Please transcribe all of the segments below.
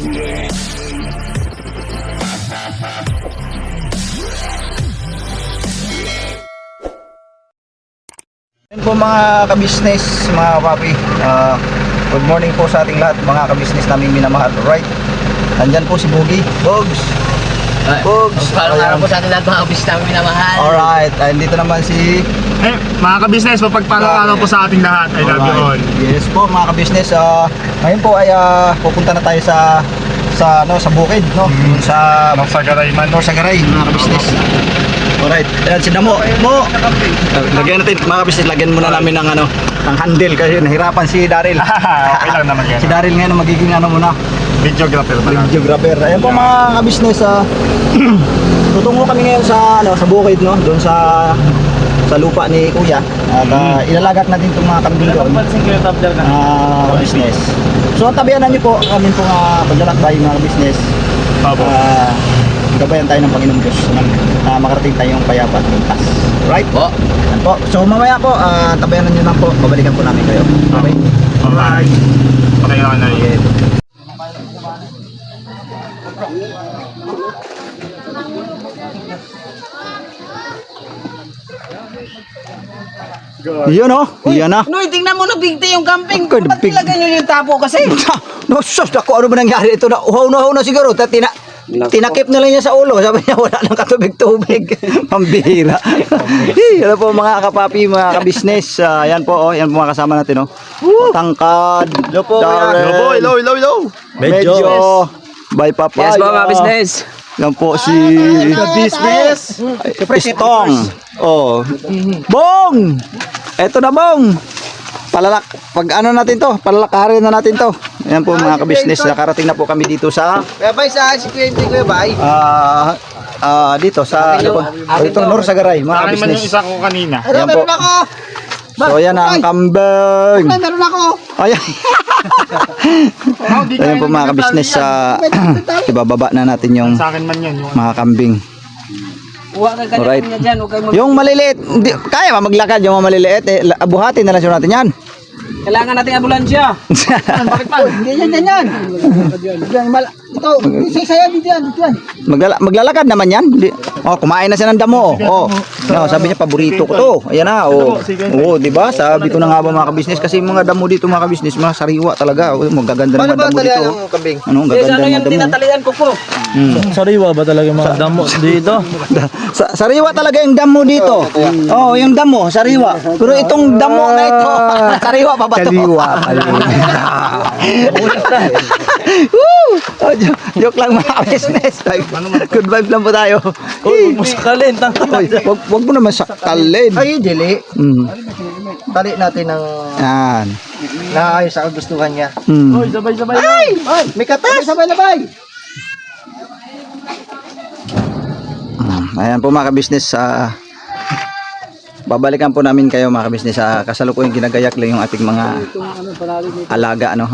Yan po mga kabisnes, mga papi. Good morning po sa ating lahat, mga kabisnes namin minamahal. Right? Nandyan po si Boogie. Bogs! Bogs! Parang araw po sa ating lahat mga kabisnes namin minamahal. Alright, dito naman si... Mga kabisnes, mapagpalang araw po sa ating lahat. I love you all. Yes po mga kabisnes. Ngayon po ay pupunta na tayo sa bukid, no? Sa Norsagaray man. Norsagaray, mga kabisnes. Alright, ayan si Damo. Mo! Lagyan natin, mga kabisnes, lagyan muna namin ng ng handle kasi nahirapan si Daryl. Okay lang naman yan. Si Daryl ngayon magiging muna, Videographer ba natin? videographer. Ayan po mga kabisnes, tutungo kami ngayon sa bukid, no? Doon sa lupa ni Kuya. At ilalagat natin itong mga kambing doon. Business. So tabianan niyo po kami pong paglalakbay mga business. Gabayan tayo ng Panginoong Diyos na makarating tayong payapa at ligtas. Right? Po. Yan po. So mamaya po, tabayanan niyo lang po. Babalikan po namin kayo. Okay? Alright. Okay na na yun. Yun o. Yan na. Noy, tingnan mo na bigti yung camping. Okay, Ba't big- talaga nyo yung tapo kasi? No, sus, ako ano ba nangyari ito na uhaw na siguro. Tinakip na lang niya sa ulo. Sabi niya wala nang katubig-tubig. Pambihira. Yan po mga kapapi, mga kabisnes. Yan po, yan po mga kasama natin. Tangkad. Hello po. Hello. Medyo by papaya. Yes po mga business. Yan po si Business. Pistong. Oh. Bong! Eto na bong. Pag ano natin to, palalakarin na natin to. Ayan po mga kabisnes, nakarating na po kami dito sa Kaya ba sa si Kuya Kuya Bay? dito sa dito Norsagaray mga Akin man yung kabisnes. isa ko kanina. Ayan po. Meron ako. So ayan ang kambing. Meron ako. Ayan. Ayan po mga kabisnes, ibababa na natin yung Sa akin man yan. Yung mga kambing. Huwag ka Alright. kanina dyan. Huwag kayo Yung maliliit, kaya ba maglakad yung mga maliliit? Buhatin na lang siya natin yan. Kailangan nating ambulansya. Bakit pa? Ganyan. Ito, isa-isa dito yan. Maglalakad naman yan. Kumain na siya ng damo. No, sabi niya paborito ko to. Ayan na. Di ba? Sabi ko na nga ba mga kabisnes kasi mga damo dito mga kabisnes, mga sariwa talaga. Magaganda ng mga damo dito. Ano, gaganda ng mga damo. Tinatalian ko po. Sariwa ba talaga yung mga damo dito? Sariwa talaga yung damo dito. Yung damo, sariwa. Pero itong damo na ito, sariwa pa ba to? Sariwa. Joke lang mga kabisnes. Good vibe lang po tayo. Huwag mo sakalin. Wag mo naman sakalin. Ay, dili. Tali natin ng Yan. naayos sa kagustuhan niya. Sabay-sabay. Ay! May katas! Sabay-sabay! Ayan po mga kabisnes, babalikan po namin kayo mga kabisnes. Kasalukuyang ginagayak lang yung ating mga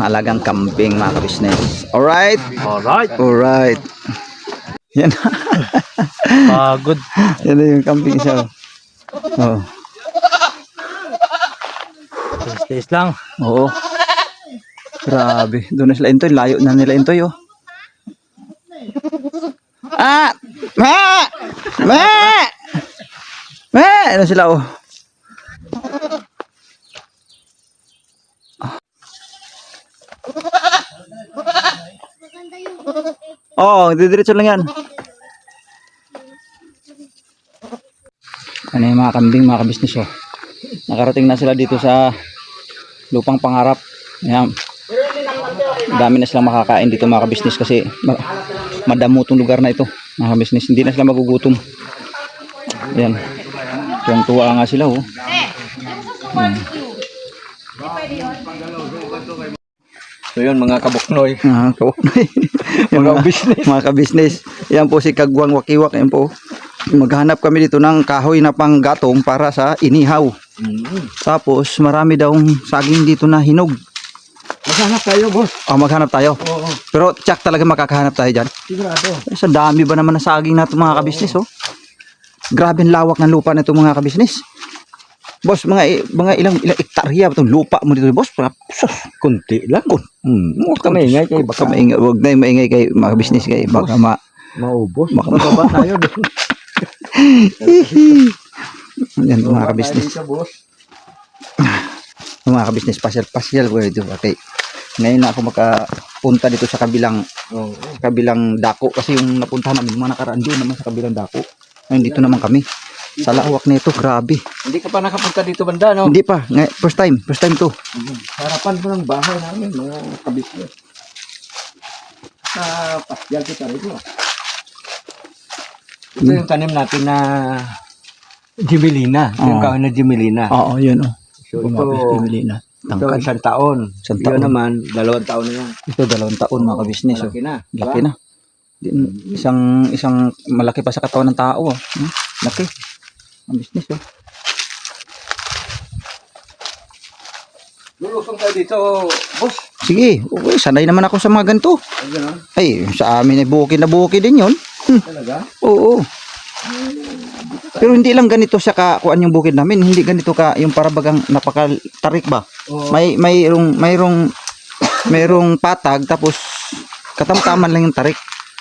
alagang kambing mga kabisnes. Alright? Alright. Yan. Pagod. Yan na yung kambing siya. Stays lang. Oo. Grabe. Doon na sila Intoy. Layo na nila Intoy. Ano sila didiretso lang yan. Ano yung mga kambing mga kabisnes nakarating na sila dito sa lupang pangarap. Ayan. Dami na silang makakain dito mga kabisnes kasi madamo itong lugar na ito mga kabisnes. Hindi na sila magugutom. Ayan. Tuwang-tuwa nga sila So yun mga kabuknoy. Kabuknoy. mga kabisnes. Yan po si Kagwang Wakiwak. Yan po. Maghanap kami dito ng kahoy na panggatong para sa inihaw. Tapos marami daw saging dito na hinog. Maghanap tayo, boss. Maghanap tayo. Pero tsak talaga makakahanap tayo dyan. Sigurado. Sa dami ba naman na saging na ito mga kabisnes Grabe ang lawak ng lupa na ito mga kabisnes. Boss, mga ilang hektarya ba itong lupa mo dito, boss? Kunti lang. Huwag ka maingay kay baka maingay. Huwag na yung maingay kay mga business kay baka Maubos. Baka Mababa tayo doon. yan mga ka-business. Ka, boss. Mga ka-business, pasyal ko ito. Okay. Ngayon na ako makapunta dito sa kabilang dako kasi yung napuntahan namin mga nakaraan doon naman sa kabilang dako. Ngayon dito naman kami. Sa lawak nito, grabe. Hindi ka pa nakapunta dito banda, no? Hindi pa, first time to. Harapan ko ng bahay namin, mga kabisnes. Pasyal kita rito. Ito yung tanim natin na Jimelina. Yung kahoy na Jimelina. Oo, yun oh. So, Ito, ito isang taon. Isang Yun taon. naman, 2 taon na yan. Ito 2 taon mga ka-business. Oh. Malaki na. Laki na. Isang malaki pa sa katawan ng tao. Oh. Laki. Ang business oh. Lulusong tayo dito, boss. Sige, okay, sanay naman ako sa mga ganito. Ay, gano'n. Ay, sa amin ay bukid na bukid din yun. Talaga? Oo. Pero hindi lang ganito siya kakuan yung bukid namin. Hindi ganito ka yung parabagang napakatarik ba? Oo. Mayroong patag tapos katamtaman lang yung tarik.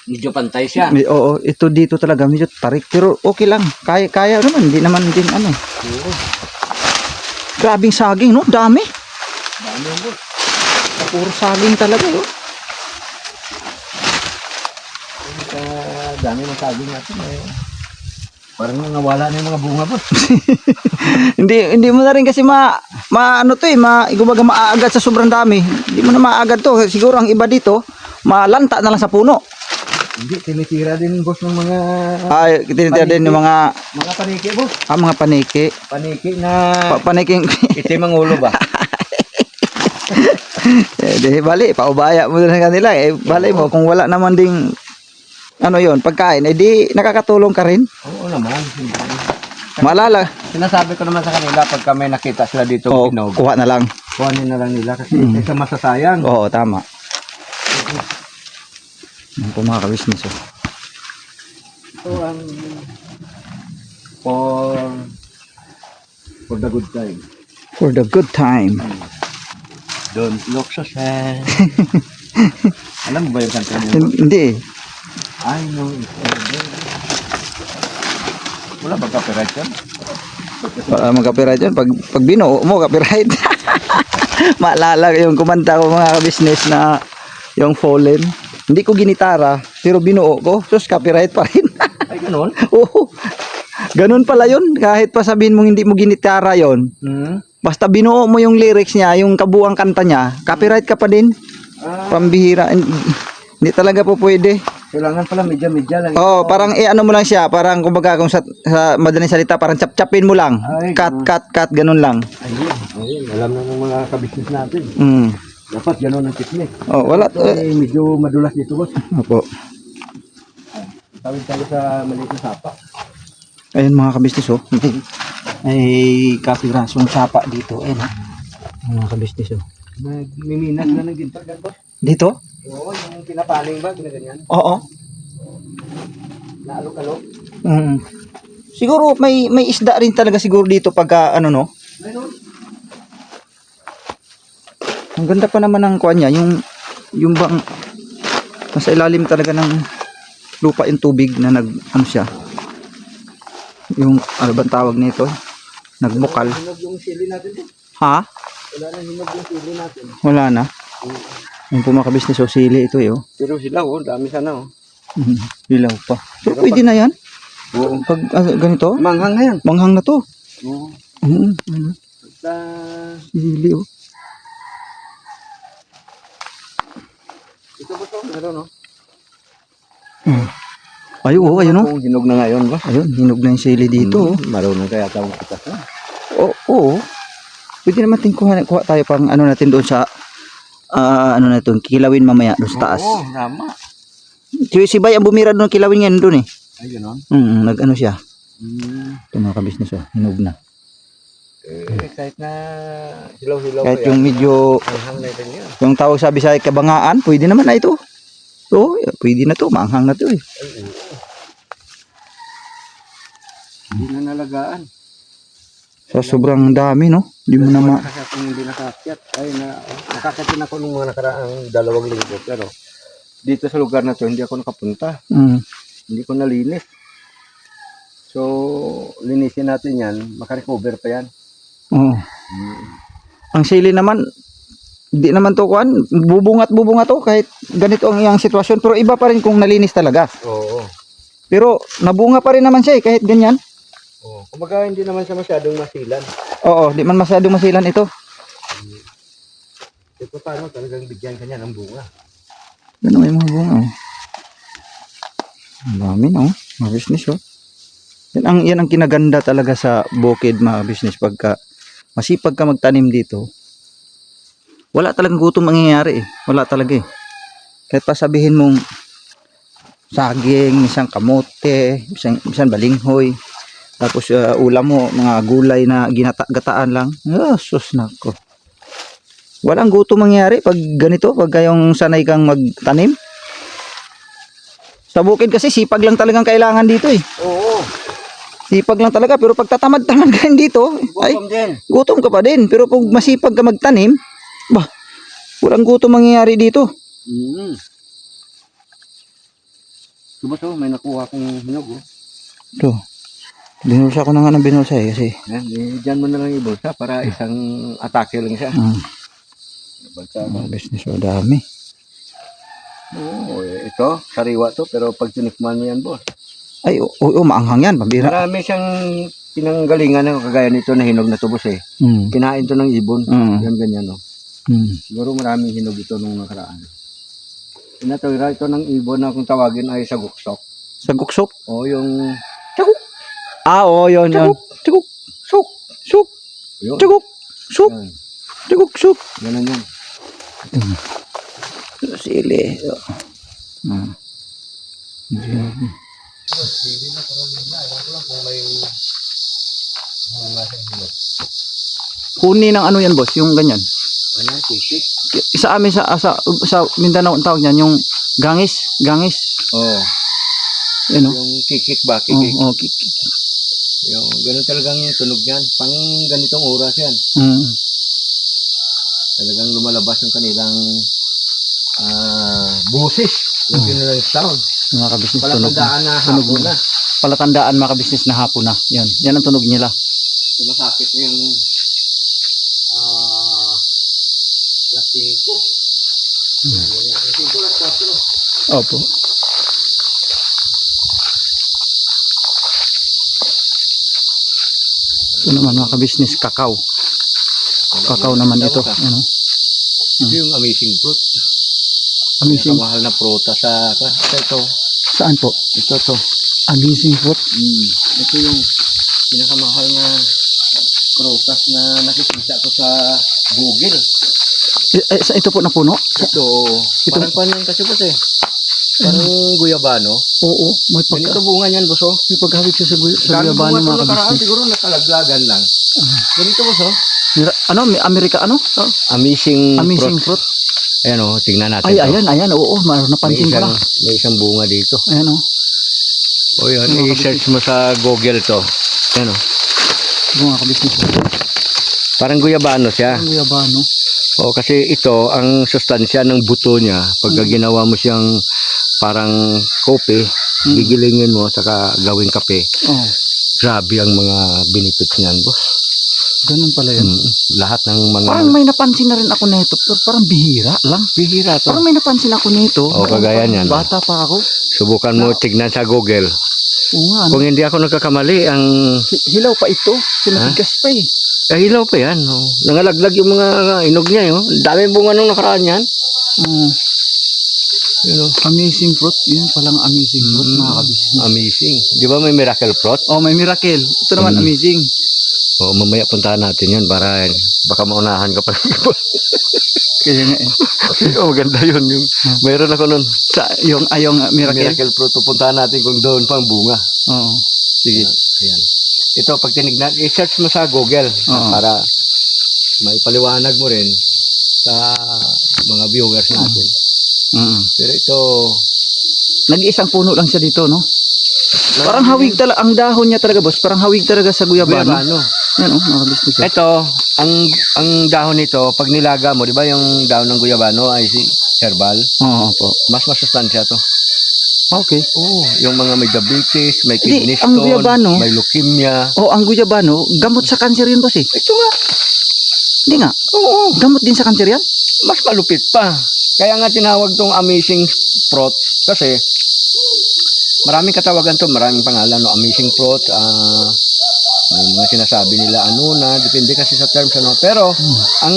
Medyo pantay siya. Oo, ito dito talaga medyo tarik pero okay lang. Kaya naman, hindi naman din ano. Grabing saging, no? Dami. Dami yung boss. Puro saging talaga, oh. Dami ng saging natin. Parang nawala na yung mga bunga, boss. hindi mo na rin kasi ano to gumaga maagad sa sobrang dami. Hindi mo na maagad to. Siguro ang iba dito, malanta na lang sa puno. Hindi, tinitira din, boss, ng mga... Ay, tinitira din yung mga paniki, boss. mga paniki. Paniki na... Paniking. Itim ang ulo ba? Di bali, paubaya mo na kanila. Bali mo, kung wala naman ding ano yon pagkain, di nakakatulong ka rin. Oo naman. Malala. Sinasabi ko naman sa kanila pag kami nakita sila dito Oo, Pinog, kuha na lang. kuhanin na lang nila kasi isa masasayang. Oo, tama. Yan po mga ka-business. Oh. Ito ang for the good time. For the good time. Don't look so sad. Alam mo ba yung kanta niyo? Hindi. I know it's over. Wala ba copyright yan? Mag-copyright yun. Pag binuo mo, copyright. Maalala yung kumanta ko mga ka-business na yung Fallen. Hindi ko ginitara, pero binuo ko. Sus, copyright pa rin. Ay, ganun? Oo. Ganun pala yun. Kahit pa sabihin mong hindi mo ginitara yon, basta binuo mo yung lyrics niya, yung kabuang kanta niya, copyright ka pa din. Pambihira. Hindi talaga po pwede. Kailangan pala medya-medya lang. Oo, parang ano mo lang siya, parang kumbaga kung sa madaling salita, parang chap-chapin mo lang. Ay, Cut, ganun lang. Ayun, alam na ng mga kabisnes natin. Dapat gano'n ang technique. Oh, wala. Medyo madulas dito, boss. Opo. Tawid tayo sa maliit na sapa. Ayun mga kabisnes, oh. Ay kapirasong sapa dito. Ayun, oh. Mga kabisnes, oh. Nagmiminas na ng ginto, boss. Dito? Oo, yung pinapaling ba, ginaganyan. Oo. Naalok-alok. Siguro may isda rin talaga siguro dito pagka ano no. Meron. Ang ganda pa naman ng kuan niya, yung bang nasa ilalim talaga ng lupa yung tubig na ano siya. Yung ano bang tawag nito? Nagbukal. Hinog yung sili natin din. Ha? Wala na hinog yung sili natin. Wala na. Yung po mga kabisnes, oh, sili ito eh. Oh. Pero sila, dami sana, Ilaw pa. So, pwede na yan? Oo. Pag ganito? Manghang na yan. Manghang na to. Oo. Basta... Sili, oh. Ito ba ito? Meron, no? Ay, oo, ayun, oh. Kung hinog na ngayon, ba? Ayun, hinog na yung sili dito, oh. Marunong kaya tawag kita sa. Oo. Pwede naman kuha tayo pang ano natin doon sa ano na ito, kilawin mamaya doon sa taas. Oo, tama. Si Bay ang bumira doon, kilawin yan doon eh. Ay, gano'n? Nag-ano siya. Ito mga kabisnes, oh. Hinog na. Kahit na hilaw-hilaw Kahit yung medyo, manghang na ito niya. yung tawag sa Bisaya kabangaan, pwede naman na ito. Oo, pwede na to, maanghang na to eh. Hindi na nalagaan. Sa sobrang dami, no? Hindi mo na Kasi kung hindi nakakyat, nakakyatin ako nung mga nakaraang 2 linggo. Pero dito sa lugar na to, hindi ako nakapunta. Hindi ko nalinis. So, linisin natin yan, makarecover pa yan. Oo. Ang sili naman, di naman to kuan, bubungat to kahit ganito ang iyang sitwasyon. Pero iba pa rin kung nalinis talaga. Oo. Pero nabunga pa rin naman siya kahit ganyan. Oo. Kumbaga, hindi naman siya masyadong masilan. Oo, di man masyadong masilan ito. Ito paano talagang bigyan kanya ng bunga. Ganun may mga bunga. Oh. Ang dami na, oh. Mga business, oh. Yan ang kinaganda talaga sa bukid, mga business. Pagka masipag ka magtanim dito, wala talagang gutom mangyayari eh. Wala talaga eh. Kahit pa sabihin mong saging, isang kamote, isang balinghoy, tapos ulam mo, mga gulay na gataan lang. Sus nako. Walang gutom mangyayari pag ganito, pag kayong sanay kang magtanim. Sa bukid kasi sipag lang talagang kailangan dito eh. Oo. Sipag lang talaga, pero pag tatamad-tamad ka rin dito, ay, Gutom din. gutom ka pa din. Pero kung masipag ka magtanim, bah, walang gutom mangyayari dito. Diba to, may nakuha akong hinog. Oh. Ito, binulsa ko na nga ng binulsa eh, kasi. Yan, dyan mo na lang ibulsa para isang atake lang siya. Balsa ba? Business o dami. Oo, ito, sariwa to, pero pag tinikman mo yan, boss. Ay, oo, maanghang yan, pambira. Marami siyang pinanggalingan ng kagaya nito na hinog na tubos eh. Kinain to ng ibon. Yan ganyan, no. Siguro maraming hinog ito nung nakaraan. Inatawira ito ng ibon na kung tawagin ay saguksok. Saguksok? O yung Oo, yun. Tsuguk, sok, sok, yun. tsuguk, sok, Yan. tsuguk, sok. Ganun yan. Sili. Huni ng ano yan, boss, yung ganyan. Ano, tisik? Sa amin sa Mindanao ang tawag niyan yung gangis. Oo. Yan oh. Yung kikik ba? Kikik. Oh, Yung ganun talagang tunog yan. Pang ganitong oras yan. Talagang lumalabas yung kanilang busis. Yung kanilang sound. Mga kabisnes tunog. Palatandaan na hapon na. Palatandaan mga kabisnes na hapon na. Yan ang tunog nila. Sumasapit na yung alas 5. Alas 5, alas 4. Opo. Ito naman mga kabisnes, kakao. Kakao naman ito. Ano? Ito yung amazing fruit. Amazing. Mahal na pruta sa ito. Saan po? Ito to. Amazing fruit. Ito yung pinakamahal na prutas na nakikita ko sa Google. Ito po na puno? Ito, parang panyan kasi po eh. Parang guyabano. Oo, may Ganito bunga niyan, boso. may paghawig siya sa Dami guyabano bunga mga ito nakaraan, kabisnes. siguro nakalaglagan lang. Ganito, boso. Ano? Amerika ano? Amazing Fruit. Ayan o, tingnan natin. Ay, ayan. Oo, napansin ko na. May isang bunga dito. Ayan o. O yun, i-search mo sa Google to. Ayan o. Mga kabisnes. Parang guyabano siya. Ang guyabano. O kasi ito, ang sustansya ng buto niya, pagka ginawa mo siyang parang kope, gigilingin mo, saka gawing kape. Oh, Grabe ang mga benefits niyan, boss. ganun pala yun. Lahat ng mga... Parang may napansin na rin ako nito, pero parang bihira lang. bihira to. Parang may napansin ako nito. O, kagaya niyan. Bata pa ako. Subukan mo tignan sa Google. Oo nga. Ano? Kung hindi ako nagkakamali, ang... Hilaw pa ito. Sinatigas pa eh. hilaw pa yan. Oh. Nangalaglag yung mga inog niya. Oh. Dami bunga nung nakaraan yan. You know, Amazing fruit. Yun palang amazing fruit mga kabisnes. amazing. Di ba may miracle fruit? Oh, may miracle. Ito naman amazing. O, mamaya puntahan natin yan para baka maunahan ka pa. Kaya nga eh. Oh, maganda yun. Yung, mayroon ako nun. Yung miracle. Miracle fruit. Pupuntahan natin kung doon pang bunga. Oo. Sige. Ayan. Ito, pag tinignan, i-search mo sa Google para may paliwanag mo rin sa mga viewers natin. Pero ito, Nag-iisang puno lang siya dito, no? Parang hawig talaga, ang dahon niya talaga, boss. Parang hawig talaga sa guyabano. guyabano. Yan oh, mga kabisnes. Oh. Ito, ang dahon nito, pag nilaga mo, di ba yung dahon ng guyabano ay si herbal? Oo po. Mas masustansya to. Okay. Oo, yung mga may diabetes, may Hindi, kidney ang stone, guyabano- may leukemia. Oh, ang guyabano, gamot sa kanser yun boss eh. Ito nga, Hindi nga. oo, Gamot din sa kanser yan? mas malupit pa. Kaya nga tinawag tong amazing fruit kasi maraming katawagan to, maraming pangalan, no? Amazing fruit, may mga sinasabi nila ano na, depende kasi sa terms ano. Pero ang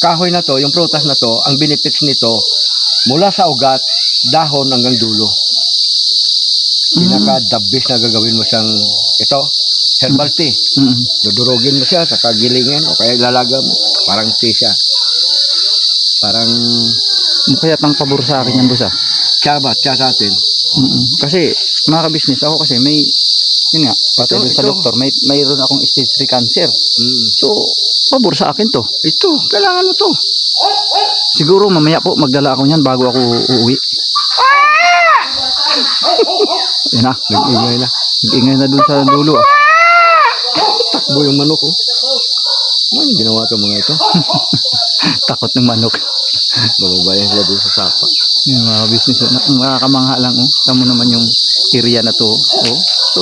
kahoy na to, yung prutas na to, ang benefits nito mula sa ugat, dahon hanggang dulo. Pinaka the best na gagawin mo siyang ito, herbal tea. Mm. Dudurugin mo siya, saka gilingin o kaya lalaga mo, parang tea siya. Parang Kaya tang pabor sa akin yan boss ah. tsa sa atin. Kasi mga kabisnes ako kasi may yun nga, pati Ito, dun sa ito. doktor, mayroon akong stage 3 cancer. Mm. So, pabor sa akin to. Ito, kailangan mo to. Siguro mamaya po magdala ako niyan bago ako uuwi. Yan na, Nag-ingay na. nag-ingay na dun sa dulo. Ah. Takbo yung manok, oh. Ano yung ginawa to mga ito? Takot ng manok. Bababayan sila doon sa sapa. Yung mga business, nakakamangha lang. Oh. Tamo naman yung area na to. Oh. So,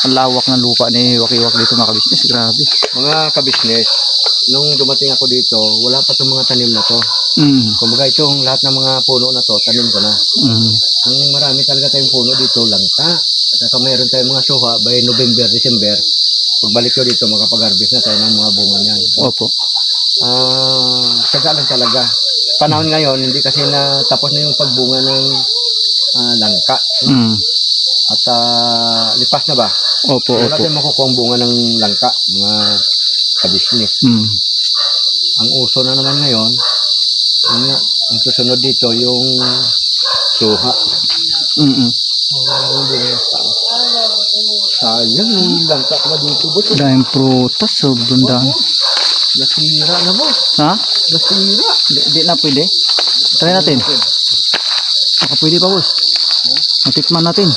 ang lawak ng lupa ni Wakiwak dito mga business. Grabe. Mga kabisnes, nung dumating ako dito, wala pa itong mga tanim na to. Mm. Kumbaga itong lahat ng mga puno na to, tanim ko na. Mm. Ang marami talaga tayong puno dito, langka. At saka mayroon tayong mga suha by November, December. Pagbalik ko dito, makapag-harvest na tayo ng mga bunga niyan. Opo. Tsaga lang talaga. Panahon ngayon, hindi kasi na tapos na yung pagbunga ng langka. Mm. At lipas na ba? Opo, Wala opo. tayong makukuha ang bunga ng langka, mga kabisnes. Mm. Ang uso na naman ngayon, yun nga, ang susunod dito, yung suha. Mm. Sayang yung langka na dito. Buto, Daming prutas, sobrang dami. nasira na mo. Ha? Nasira. Di na pwede. Try natin. Baka pwede pa boss. Matikman natin.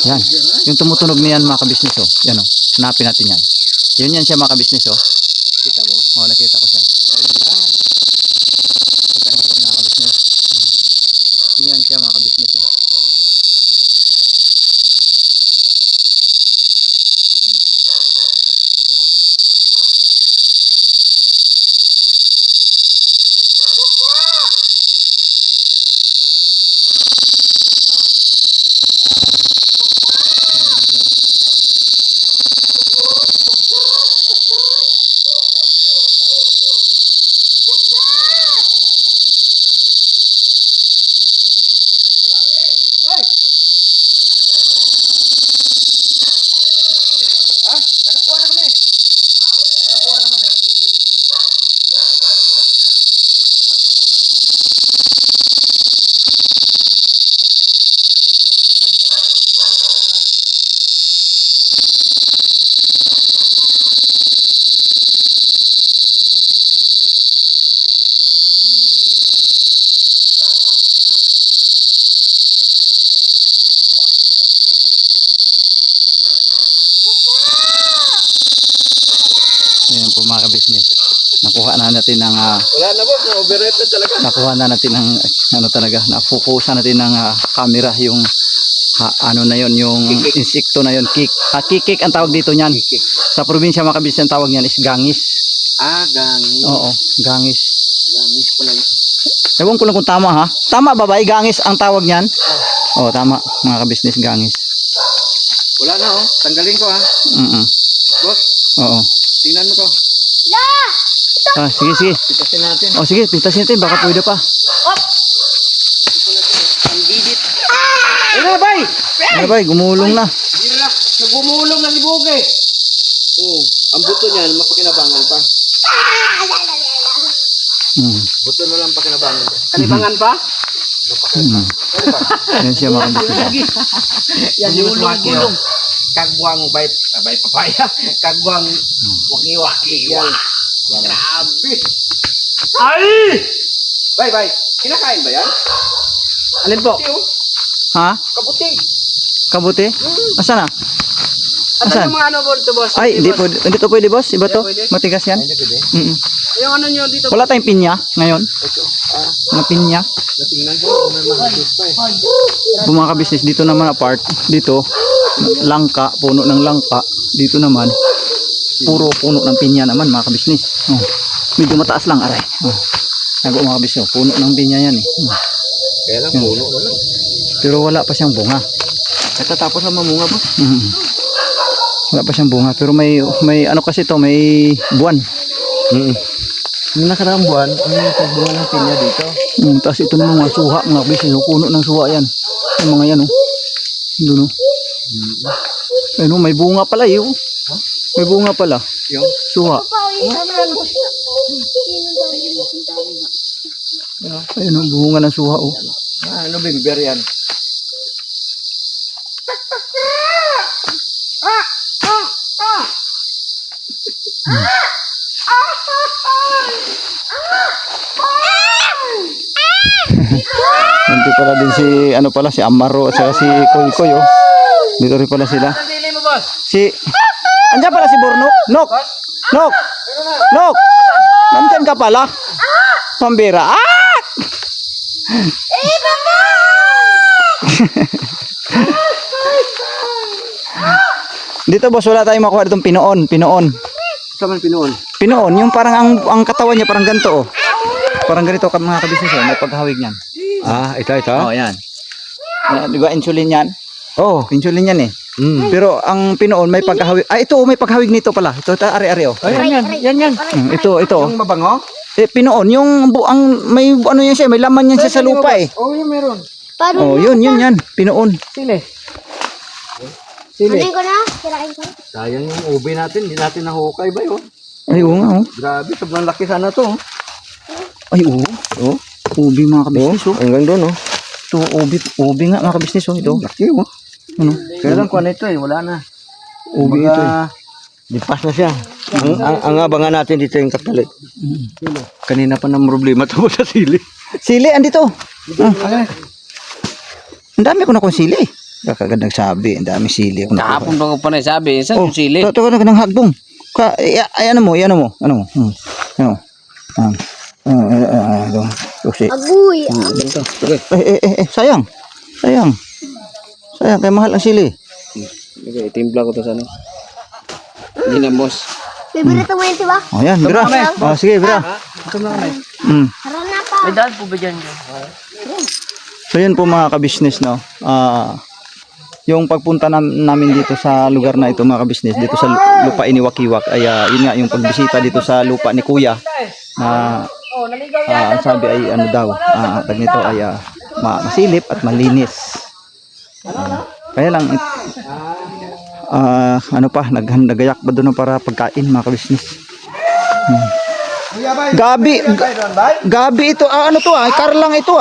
Yan. Yung tumutunog niyan mga kabisnes oh. Yan oh. Hanapin natin yan. Yan siya mga kabisnes oh. Kita mo? Oh, nakita ko siya. Ayan. Kita niyo po mga kabisnes. Yan siya mga kabisnes oh. Ayan po mga kabisnes. Nakuha na natin ng Wala na boss, na-overrated talaga. nakuha na natin ng ano talaga, nafokusan natin ng camera yung ano na yon yung insekto na yon, kikik ang tawag dito niyan. Sa probinsya mga kabisnes ang tawag niyan is gangis. Gangis. Oo, gangis. Gangis pala. Ewan ko lang kung tama ha. Tama ba ba? Gangis ang tawag niyan? Oo, tama mga kabisnes, gangis. Wala na oh, tanggalin ko ha. Boss, Oo. tingnan mo to. Sige. Pitasin natin. Oh, sige, pitasin natin baka pwede pa. Ang didit. Ayun bay! Ay bay, gumulong na. Bira, nagumulong na libuge. Oo, ang buto niyan, mapakinabangan pa. Buto na lang pakinabangan pa. Kalibangan pa? Yan siya mga kabisnes. Yan yung gulong. Kagwang bay papaya. Kagwang waki-waki yan. Grabe. Ay! Bay, kinakain ba yan? Alin po? Tiyo, Ha? kabuti. Kabuti? Asa na? Asan? Yung mga ano po dito, boss? Ay, hindi to pwede, boss. Iba to. Matigas yan. Mm-mm. Yung ano nyo dito, Wala tayong pinya ngayon. Mga pinya. Mga ka-business, dito naman apart. Dito, langka, puno ng langka. Dito naman, puro puno ng pinya naman mga ka-business. Oh. Medyo mataas lang, aray. Oh. Nago mga ka-business, puno ng pinya yan eh. Oh. Kaya lang, puno na lang. Pero wala pa siyang bunga. Katatapos na mamunga, boss. Wala pa siyang bunga. Pero may ano kasi to, may buwan. Yung nakaraang buwan, ang pagbunga ng pinya dito. Tapos ito naman mga suha, mga business. Puno ng suha yan. Yung mga yan, oh. Doon, oh. Ayun, oh, may bunga pala, eh. Oh. May bunga pala. Yung? Suha. Ayun, oh, bunga ng suha, oh. November yan. Nandito pala din si, ano pala, si Amaro at saka si Koy Koy, oh. Dito rin pala sila. ang dili mo, boss? Andyan pala si Bornok. Nok! Nok! Nok! Nandyan ka pala. Pambira. Ah! Dito boss, wala tayong makuha ditong pinoon. Saan man pinuon? Pinoon, yung parang ang katawan niya parang ganito, oh. Parang ganito ka mga kabisnes, oh. May paghawig niyan. Ito. Oh, yan. Di ba insulin yan? Oh. Insulin yan eh. Pero ang pinoon may paghawig. Ah, ito may paghawig nito pala. Ito ari-ari, oh. Yan. Ito. Yung mabango? Pinoon, yung ang may ano yan siya, may laman yan siya sa lupa eh. Oh, yung meron. Oh, yun yan. Pinoon. Sili. Ano ko na? Kirain ko. Sayang yung ubi natin, hindi natin nahukay ba yun? Ay, oo nga, oh. Grabe, sobrang laki sana to. Ay, oo. Oh. Ubi mga kabisnes, oh. Hanggang doon, oh. Ito, ubi nga mga kabisnes, oh. Ito. Laki, oh. Ano? Kaya lang kuha na ito, eh. Wala na. Ubi ito, eh. Lipas na siya. Ang abangan natin dito yung kapalit. Kanina pa ng problema to sa sili. Sili, andito. Ah. Ang dami ko na kung sili. Kakagad nagsabi, ang dami sili. Kahapon ba ko pa nagsabi, saan yung sili? Ito ka ng hagbong. Ay, ano mo. Ano mo? Susi. Agoy. Sayang. Sayang, kaya mahal ang sili. Okay, timpla ko to sana. Hindi na, boss. Favorite mo yun, diba? Oh, yan, bira. Oh, sige, bira. Harap na pa. May daan po ba dyan? So yun po mga kabisnes, no. Yung pagpunta namin dito sa lugar na ito mga kabisnes, dito sa lupa ni Wakiwak ay yun nga yung pagbisita dito sa lupa ni Kuya na ang sabi ay ano daw, tag nito ay masilip at malinis. Kaya lang ano pa, nagayak ba doon para pagkain mga kabisnes. Gabi ito, ano to karlang ito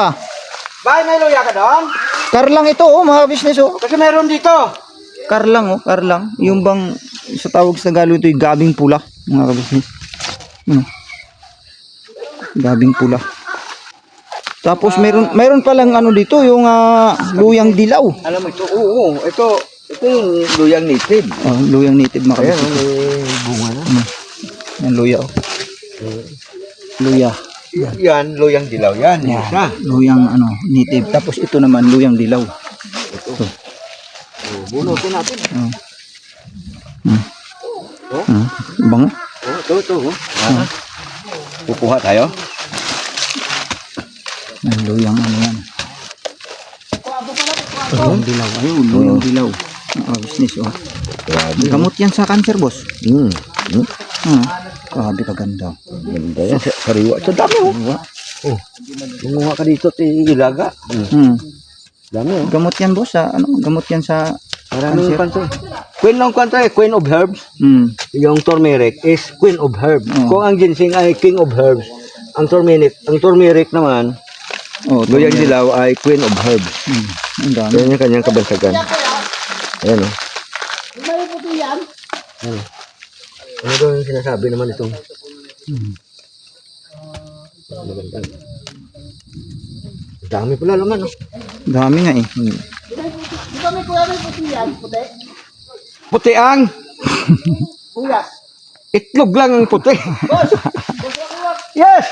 Bay, may luya ka doon? Karlang ito, mga business, oh. Kasi meron dito. Karlang, karlang. Yung bang sa tawag sa Tagalog ito, yung gabing pula, mga ka-business. Gabing pula. Tapos meron palang ano dito, yung luyang dilaw. Alam mo ito, oo. Ito yung luyang native. Oh, luyang native, mga Ayan, ka-business. may bunga na. Yan, luya, oh. Luya. Yan, luyang dilaw yan. Yan. Isa. Luyang native. Tapos ito naman, luyang dilaw. Bunutin natin. Bango. Ito. Kukuha tayo. Luyang yan. Luyang dilaw. Ayun, luyang dilaw. Business, oh. Gamot yan sa cancer, boss. Grabe kaganda. Ganda yan. Sariwa. Sa dami, oh. Lumuha ka dito, ilaga. Dami, oh. Gamot yan, boss. Gamot yan sa Maraming cancer. kanto. Queen of herbs. Yung turmeric is queen of herbs. Kung ang ginseng ay king of herbs, ang turmeric naman, luyang dilaw ay queen of herbs. Ang dami. Yan yung kanyang kabansagan. Ayan, oh. Ano daw yung sinasabi naman itong maganda. Dami pala laman, oh. Dami nga eh. puti ang. Itlog lang ang puti. Yes!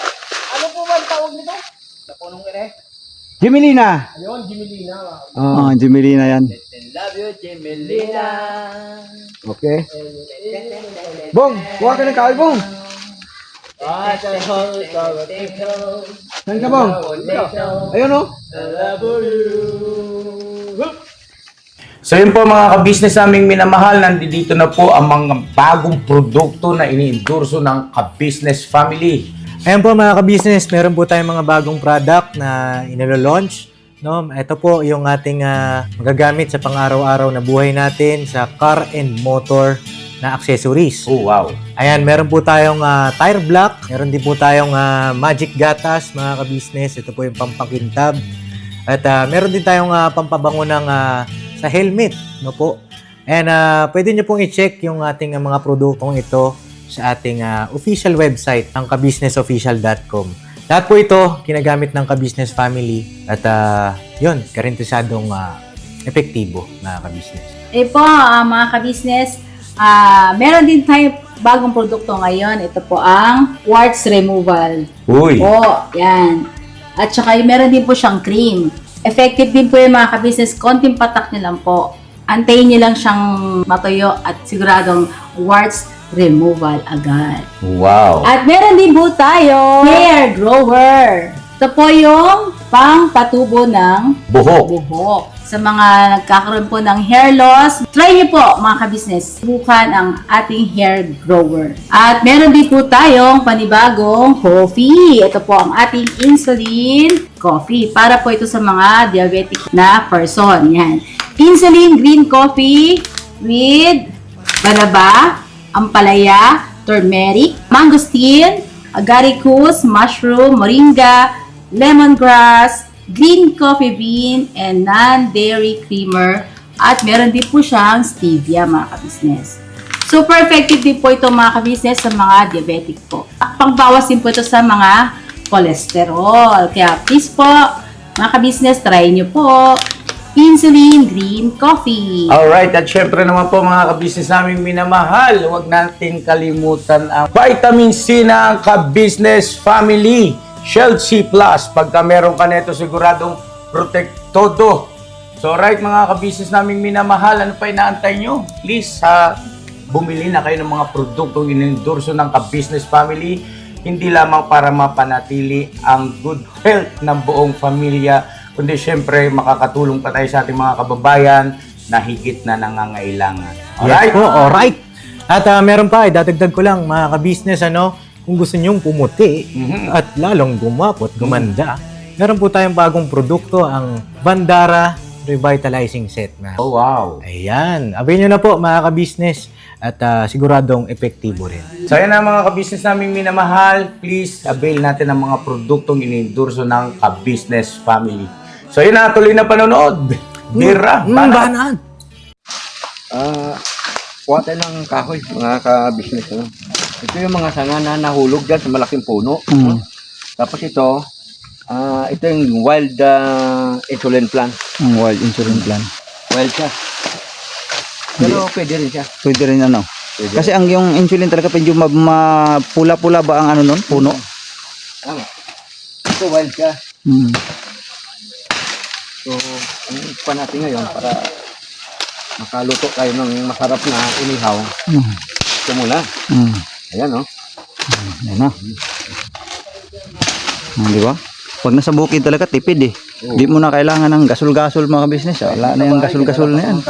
Ano po ba ang tawag nito? Sa punong ere? Gemelina. Ayun, Jimelina. Ah, Jimelina yan. Love you, Jimelina. Okay. Bong, kuha ka ng kahoy, Bong. What a whole potato. Saan ka, Bong? Ayun, oh. So yun po mga kabisnes naming minamahal, nandito na po ang mga bagong produkto na ini-endorso ng Kabisnes Family. Ayan po mga ka-business, meron po tayong mga bagong product na inilo-launch. No? Ito po yung ating magagamit sa pang-araw-araw na buhay natin sa car and motor na accessories. Oh wow! Ayan, meron po tayong tire block, meron din po tayong magic gatas mga ka-business. Ito po yung pampakintab. At meron din tayong pampabango ng sa helmet. No po? And pwede nyo pong i-check yung ating mga produktong ito sa ating official website, ang kabusinessofficial.com. Lahat po ito, kinagamit ng Kabisnes Family at yun, karintisadong epektibo, mga kabisnes. Po, mga kabisnes, meron din tayo bagong produkto ngayon. Ito po ang warts removal. Uy! Po, yan. At saka meron din po siyang cream. Effective din po yung mga kabisnes, konting patak nyo lang po. Antayin nyo lang siyang matuyo at siguradong warts removal agad. Wow! At meron din po tayo hair grower. Ito po yung pang-patubo ng buhok. Sa mga nagkakaroon po ng hair loss, try niyo po mga kabisnes, subukan ang ating hair grower. At meron din po tayong panibagong coffee. Ito po ang ating insulin coffee. Para po ito sa mga diabetic na person. Yan. Insulin green coffee with banaba, ampalaya, turmeric, mangosteen, agaricus, mushroom, moringa, lemongrass, green coffee bean, and non-dairy creamer. At meron din po siyang stevia, mga kabisnes. Super effective din po ito, mga kabisnes, sa mga diabetic po. Pangbawas din po ito sa mga cholesterol. Kaya please po, mga kabisnes, try nyo po insulin green coffee. Alright, at syempre naman po mga kabisnes naming minamahal, huwag natin kalimutan ang vitamin C ng Kabisnes Family. Shield C+. Pagka meron ka nito, siguradong protektodo. So right mga kabisnes naming minamahal, ano pa inaantay nyo? Please, bumili na kayo ng mga produktong inendorso ng Kabisnes Family. Hindi lamang para mapanatili ang good health ng buong pamilya, kundi syempre makakatulong pa tayo sa ating mga kababayan na higit na nangangailangan. Alright? Yes po, alright. At meron pa, dadagdag ko lang mga ka-business, kung gusto nyong pumuti at lalong gumapot, gumanda, meron po tayong bagong produkto, ang Bandara Revitalizing Set. Oh wow! Ayan, avail nyo na po mga ka-business at siguradong epektibo rin. So yan ang mga kabisnes naming minamahal. Please avail natin ang mga produktong inendorso ng Kabisnes Family. So yun na, tuloy na panonood. Bira, banat. Kuha tayo ng kahoy, mga ka-business. Ano? Ito yung mga sanga na nahulog dyan sa malaking puno. Tapos ito yung wild insulin plant. Wild insulin plant. Wild siya. Pero pwede rin siya. Pwede rin ano. Pwede. Kasi ang yung insulin talaga medyo mapula-pula ba ang ano nun? Puno? Tama. Ito wild siya. So, ang pa natin ngayon para makaluto tayo ng masarap na inihaw. Ito muna. Ayan, oh. Ayan na. Di ba? Pag nasa bukid talaga, tipid eh. Di mo na kailangan ng gasol-gasol mga business. Wala na yung gasol-gasol na yan.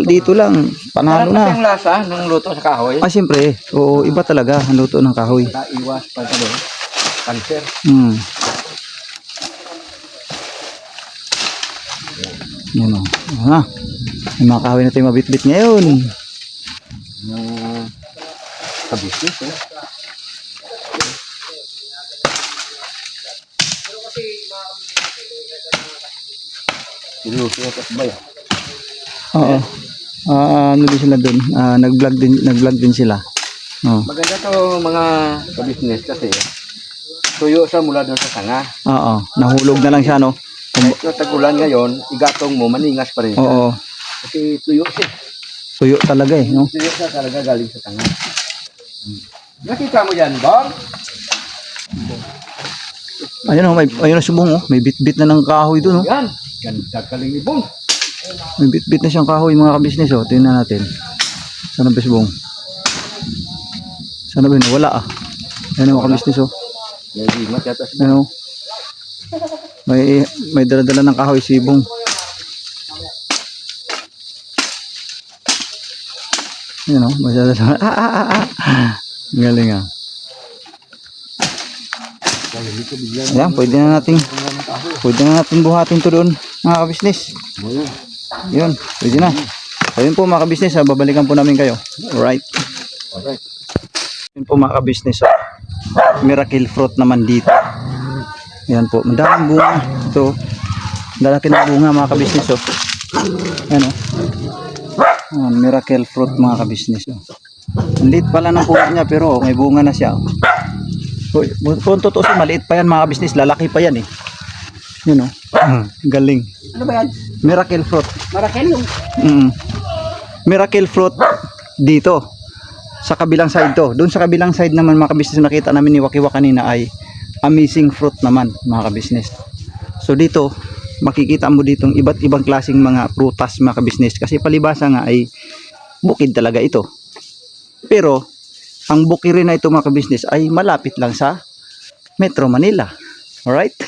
Dito lang. Panalo Ano na. yung lasa ng luto sa kahoy? Siyempre. Oo, iba talaga ang luto ng kahoy. Iwas pa ito doon. Cancer. Yan o. Yung mga kahoy na ito yung mabitbit ngayon. Kabisnes, eh. Seryoso yung kasbay. Oo. Ano din sila dun? Nag-vlog din sila. Oh. Maganda to mga kabisnes kasi tuyo siya mula doon sa sanga. Oo. Nahulog na lang siya, no? Kahit na tagulan ngayon, igatong mo, maningas pa rin siya. Oo. Kasi tuyo siya. Tuyo talaga eh, no? Tuyo siya talaga galing sa tanga. Nakita mo yan, Bang? Ayun oh, ayun na subong oh. May bit-bit na ng kahoy doon oh. Yan. Ganda kalingibong. May bit-bit na siyang kahoy mga kabisnes oh. Tingnan natin. Saan ang bisbong? Saan na ba yun? Wala ah. Ayun mga kabisnes oh. May limat yata siya. Ayun oh. May dala-dala ng kahoy si Bong. Ayun oh. May dala-dala. Galing ah. Ayan, pwede na natin buhatin to doon mga kabisnes. Yun, pwede na. Ayun po mga kabisnes, babalikan po namin kayo. Alright. Yun po mga kabisnes, miracle fruit naman dito. Ayan po, madaming bunga. Ito, dalaki ng bunga mga kabisnes. Ayan o. Ayan, miracle fruit mga kabisnes. Ang liit pala ng puno niya pero may bunga na siya. Kung totoo siya, maliit pa yan mga kabisnes, lalaki pa yan eh. Yun o. Galing. Ano ba yan? Miracle fruit. Marakel yung... Miracle fruit dito sa kabilang side to. Doon sa kabilang side naman mga kabisnes, nakita namin ni Wakiwa kanina ay amazing fruit naman mga kabisnes. So dito makikita mo ditong iba't ibang klaseng mga prutas mga kabisnes, kasi palibasa nga ay bukid talaga ito. Pero ang bukirin na ito mga kabisnes ay malapit lang sa Metro Manila. Alright?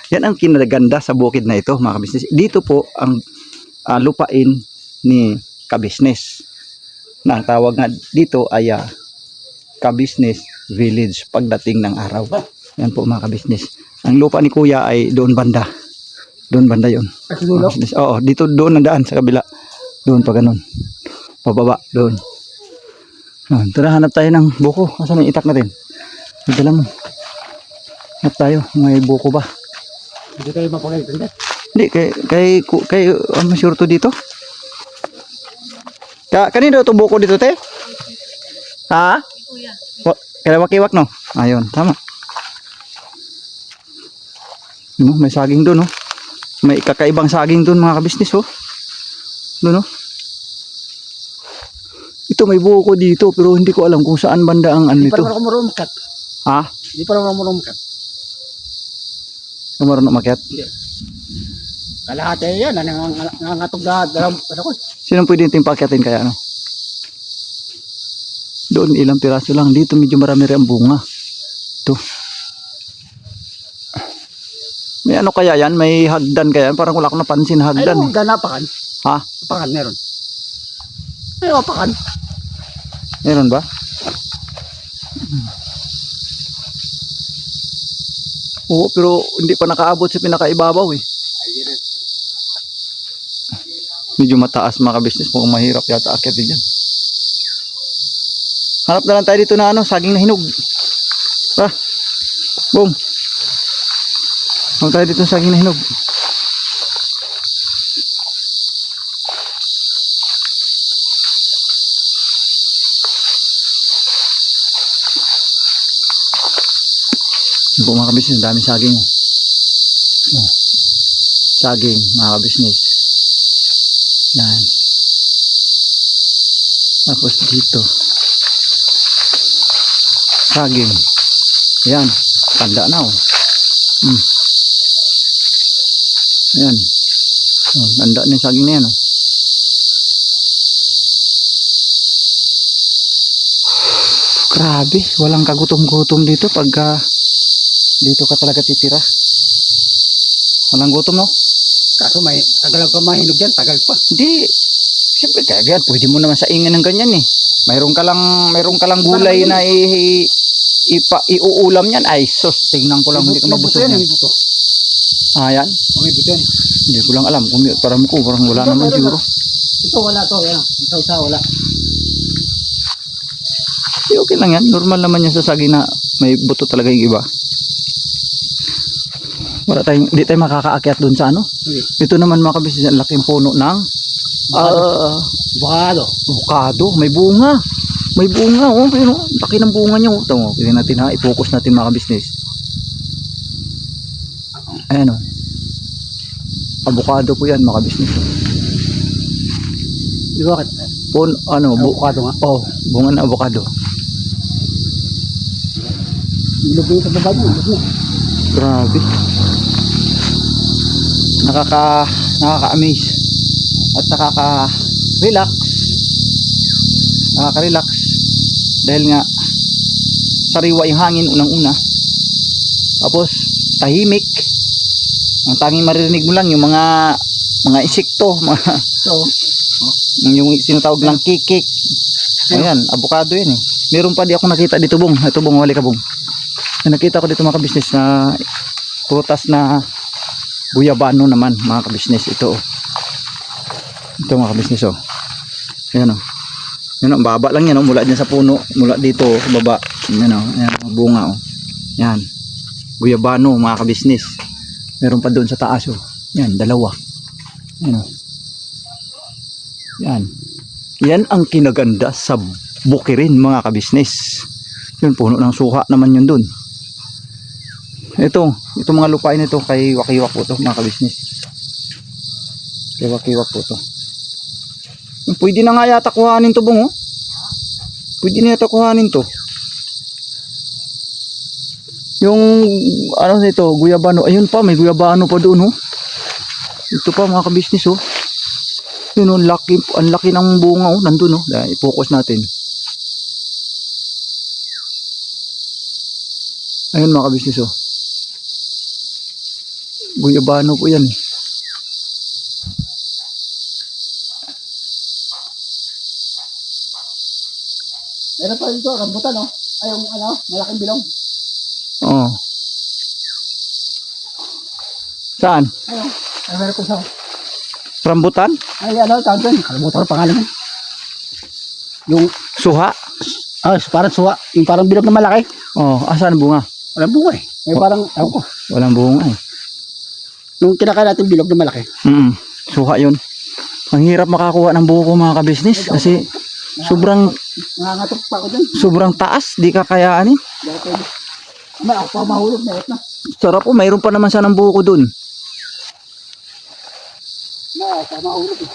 Yan ang kinaganda sa bukid na ito mga kabisnes. Dito po ang lupain ni kabisnes. Na ang tawag nga dito ay Kabisnes Village pagdating ng araw. Yan po mga kabisnes. Ang lupa ni Kuya ay doon banda. Doon banda yun. Oo, dito doon ang daan sa kabila. Doon pa ganun. Pababa, doon. Tara, hanap tayo ng buko. Asan yung itak natin? Dala mo. Hanap tayo. May buko ba? Hindi tayo mapagay. Hindi, kay sure to dito. Kanino ito buko dito, te? Ha? Kaya wakiwak, no? Ayun, tama. May saging doon, no? May kakaibang saging doon, mga kabisnes, oh. Doon, no? Ito, may buko dito, pero hindi ko alam kung saan banda ang ano nito. Hindi pa naman marumkat. Ha? Hindi pa naman marumkat. Marunong umakyat? Kalahati yan, nangangatog na dalawang panakon. Sino pwede natin paakyatin kaya, ano? Doon ilang piraso lang. Dito medyo marami rin ang bunga. Ito. May ano kaya yan? May hagdan kaya? Parang wala akong napansin hagdan. Ay, hagdan napakan. Ha? Napakan meron. Ay, napakan. Meron ba? Oo, pero hindi pa nakaabot sa pinakaibabaw eh. Medyo mataas mga business, mukhang mahirap yata akyatin dyan. Hanap na lang tayo dito na ano, saging na hinog. Ah, boom. Hanap tayo dito ng saging na hinog. Yan po mga kabisnes, daming saging. Oh. Saging mga kabisnes. Yan. Tapos dito. Saging. Ayan. Tanda na oh. Ayan. Oh, tanda na yung saging na yan oh. Grabe. Walang kagutom-gutom dito pagka dito ka talaga titira. Walang gutom no? Kaso may tagal pa mahinog yan, tagal pa. Hindi. Siyempre kaya pwede mo naman sa ingin ng ganyan eh. Mayroon ka lang gulay na iuulam yan. Ay sus, tingnan ko lang hindi ka mabusog yan. May buto. Ah yan? May buto yan. Hindi ko lang alam. Parang wala naman siguro. Ito wala to. Yan. Isa wala. Okay lang yan. Normal naman yan sa saging na may buto talaga yung iba. Hindi tayo makakaakyat doon sa ano. Ito naman mga kabisnes, ang laking puno ng avocado. May bunga. May bunga oh, pero laki ng bunga niya oh. Ito mo, pwede natin ha, i-focus natin mga kabisnes. Ayan oh. Avocado po yan mga kabisnes. Di ba? Avocado nga? Oh, bunga ng avocado. Ilog yung sa baba mo. Grabe. Nakaka-amaze at nakaka-relax. Nakaka-relax dahil nga sariwa yung hangin unang-una. Tapos tahimik. Ang tanging maririnig mo lang yung mga insekto, mga yung sinatawag lang kikik. Ayan, avocado yan eh. Meron pa di ako nakita dito, Bong. Ito, Bong, wali ka, Bong. Nakita ko dito mga kabisnes na prutas na guyabano naman, mga kabisnes. Ito, oh. Ito, mga kabisnes, oh. Ayan, oh. Yan, ang baba lang yan, oh. Mula dyan sa puno, mula dito, sa baba. Yan, oh. Ayan, bunga, oh. Yan. Guyabano, mga kabisnes. Meron pa doon sa taas, oh. Yan, dalawa. Yan, oh. Yan. Yan ang kinaganda sa Bukirin, mga kabisnes. Yun, puno ng suha naman yun doon. Ito mga lupain ito kay Wakiwak po to, mga kabisnes. Kay Wakiwak po to. Pwede na nga yata kuhanin to, Bong, oh. Pwede na yata kuhanin to. Yung ano nito, guyabano. Ayun pa, may guyabano pa doon, oh. Ito pa, mga kabisnes, oh. Yun, oh, ang laki ng bunga, oh. Nandun, oh. I-focus natin. Ayun, mga kabisnes, oh. Guyabano po yan, eh. Meron pa dito, rambutan, no? Ay, yung malaking bilong. Oo. Saan? Ayun, ay meron pa siya. Rambutan? Ay, tawag doon. Kalimutan ko pangalan. Yung, Suha? parang suwa. Yung parang bilog na malaki. Oo. Saan bunga? Walang bunga eh. May parang, ewan ko. Walang bunga, eh. Yung kinakain natin bilog na malaki. Suha yun. Ang hirap makakuha ng buko, mga kabisnes, kasi sobrang Nangangatok pa ako dyan. sobrang taas, di kakayaan, eh. May ako pa mahulog na ito na. Sarap po, mayroon pa naman sanang buko dun. May ako pa mahulog eh.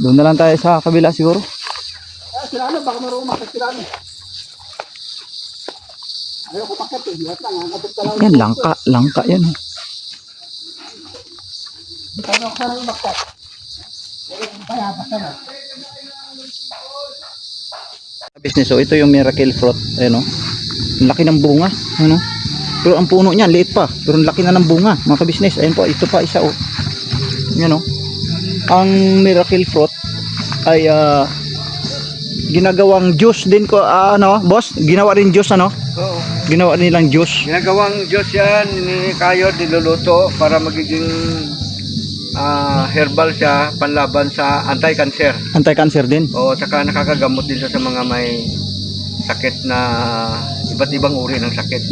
Doon na lang tayo sa kabila siguro. Sila baka marunong umakit sila. Ayaw ko pakit eh. Lahat lang, nangangatok ka lang. Yan, langka yan, eh. Paano ako sana umakit? Kaya basta na. Business, so ito yung miracle fruit, ayun, oh. Ang laki ng bunga, ano? Pero ang puno niyan liit pa, pero ang laki na ng bunga, mga kabisnes. Ayun po, ito pa isa, oh. Yan, oh. Ang miracle fruit ay ginagawang juice din ko, ano, boss? Ginawa rin juice, ano? Oo. Ginawa nilang juice. Ginagawang Diyos yan, ni Kayo, niluluto para magiging herbal siya, panlaban sa anti-cancer. Anti-cancer din. O, saka nakakagamot din siya sa mga may sakit na iba't ibang uri ng sakit.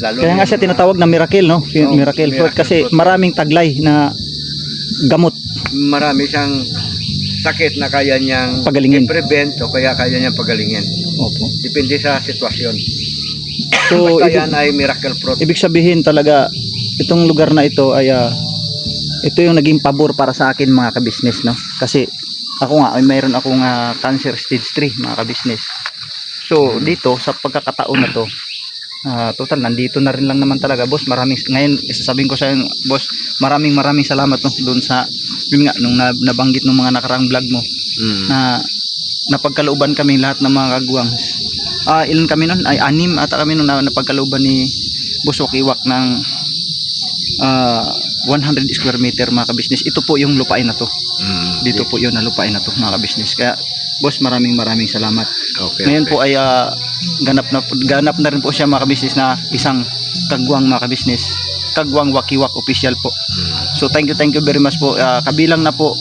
Lalo Kaya nga siya tinatawag na miracle, no? Miracle fruit kasi maraming taglay na gamot. marami siyang sakit na kaya niyang Pagalingin. i-prevent o kaya niyang pagalingin. Opo. Depende sa sitwasyon. So, Basta yan ay miracle fruit. ibig sabihin talaga, itong lugar na ito ay ito yung naging pabor para sa akin, mga kabisnes, no? Kasi ako nga, ay mayroon akong cancer stage 3, mga kabisnes. So dito sa pagkakataon na to, total nandito na rin lang naman talaga, boss. Ngayon isasabihin ko sa inyo, boss, maraming salamat, no, doon sa yun nga nung nabanggit ng mga nakarang vlog mo na napagkalooban kami lahat ng mga kagwang. Ilan kami noon? Ay 6 ata kami noon na napagkalooban ni Boss Wakiwak ng 100 square meter, mga kabisnes. Ito po yung lupain na to. Dito po yun na lupain na to, mga kabisnes. Kaya boss, maraming salamat. Okay, Ngayon po ay ganap na rin po siya, mga kabisnes, na isang kagwang, mga kabisnes. Kagwang Wakiwak official po. So thank you very much po. Kabilang na po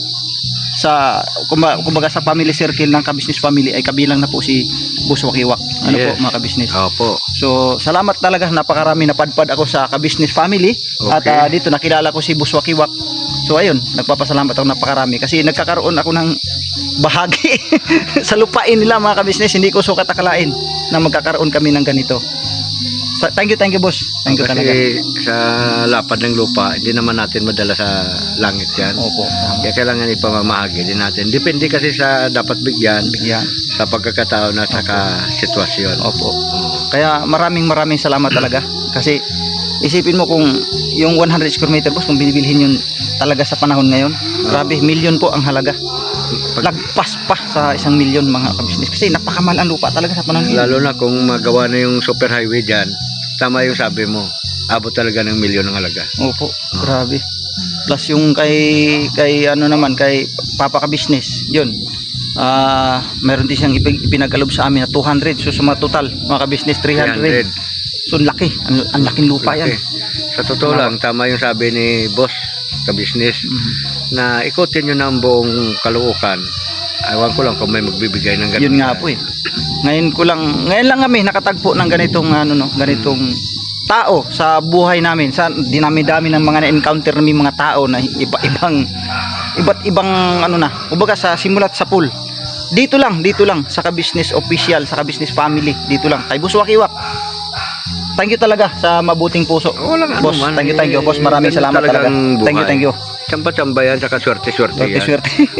sa kumbaga sa family circle ng Kabisnes family ay kabilang na po si Boss Wakiwak. Ano po, mga kabisnes? Opo. So salamat talaga, napakarami, napadpad ako sa Kabisnes family. Okay. At dito nakilala ko si Boss Wakiwak. So ayun, nagpapasalamat ako napakarami kasi nagkakaroon ako ng bahagi sa lupain nila, mga kabisnes. Hindi ko sukat akalain na magkakaroon kami ng ganito. Thank you boss. Thank you talaga. Kasi sa lapad ng lupa, hindi naman natin madala sa langit yan. Opo. Tama. Kaya kailangan ipamamahagi din natin. Depende kasi sa dapat bigyan Yan. sa pagkakataon at saka sitwasyon. Opo. Kaya maraming salamat talaga. Kasi isipin mo kung yung 100 square meter boss, kung binibilhin yun talaga sa panahon ngayon, grabe, milyon po ang halaga. Lagpas pa sa 1 milyon mga kabisnes. Kasi napakamahal ang lupa talaga sa panahon ngayon. Lalo na kung magawa na yung superhighway dyan, tama yung sabi mo, abot talaga ng milyon ng halaga. Opo, grabe. Plus yung kay ano naman, kay Papa ka business, yun. Meron din siyang ipinagalob sa amin na 200. So sa mga total, mga ka-business, 300. So laki, ang laking lupa yan. Sa totoo lang, tama yung sabi ni boss ka-business, na ikutin nyo ng buong Caloocan. Ewan ko lang kung may magbibigay ng ganito. Yun nga po eh. Ngayon lang kami nakatagpo ng ganitong ganitong tao sa buhay namin. Sa dinami-dami ng mga na-encounter namin mga tao na iba't ibang kumbaga sa simulat sa pool. Dito lang sa ka-business official, sa ka-business family, dito lang kay Boss Wakiwak. Thank you talaga sa mabuting puso. Boss, thank you boss. Maraming salamat talaga. Thank you. Tsamba-tsamba yan, saka swerte-swerte yan. Swerte.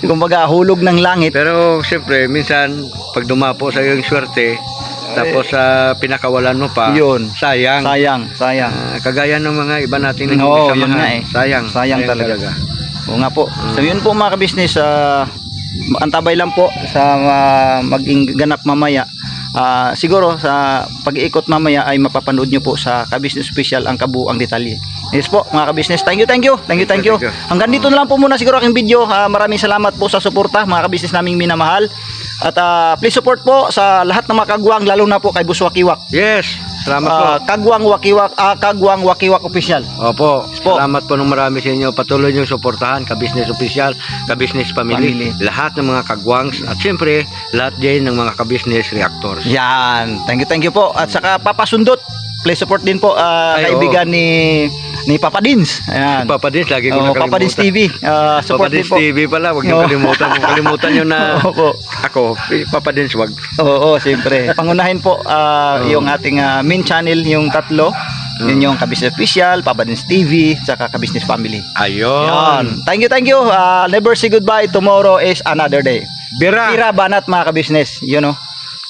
Kumbaga hulog ng langit. Pero siyempre, minsan, pag dumapo sa iyo yung swerte, tapos pinakawalan mo pa, yun. Sayang. Kagaya ng mga iba nating yun nga eh. Sayang talaga. Oo nga po. So yun po mga ka-business, antabay lang po sa maging ganap mamaya. Siguro sa pag-iikot mamaya ay mapapanood nyo po sa ka-business official ang kabuang detalye. Yes po mga ka-business, thank you. Hanggang dito na lang po muna siguro aking video. Maraming salamat po sa suporta mga ka-business naming minamahal. At please support po sa lahat ng mga kagwang, lalo na po kay Boss Wakiwak. Yes, salamat po. Kagwang Wakiwak official. Opo, salamat po ng marami sa inyo. Patuloy nyo suportahan ka-business official, ka-business family, lahat ng mga kagwangs, at siyempre lahat din ng mga ka-business reactors. Yan, thank you po. At saka Papasundot, please support din po kaibigan ni Papa Dins. Ayan. Papa Dins, lagi ko nakalimutan. Papa Dins TV. Papa Support din Dins po. TV pala, huwag niyo kalimutan. Kung kalimutan nyo na ako, Papa Dins, wag. Oo, siyempre. Pangunahin po yung ating main channel, yung tatlo. Yun yung ka-business official, Papa Dins TV, saka ka-business family. Ayun. Thank you. Never say goodbye. Tomorrow is another day. Bira banat mga ka-business. You know.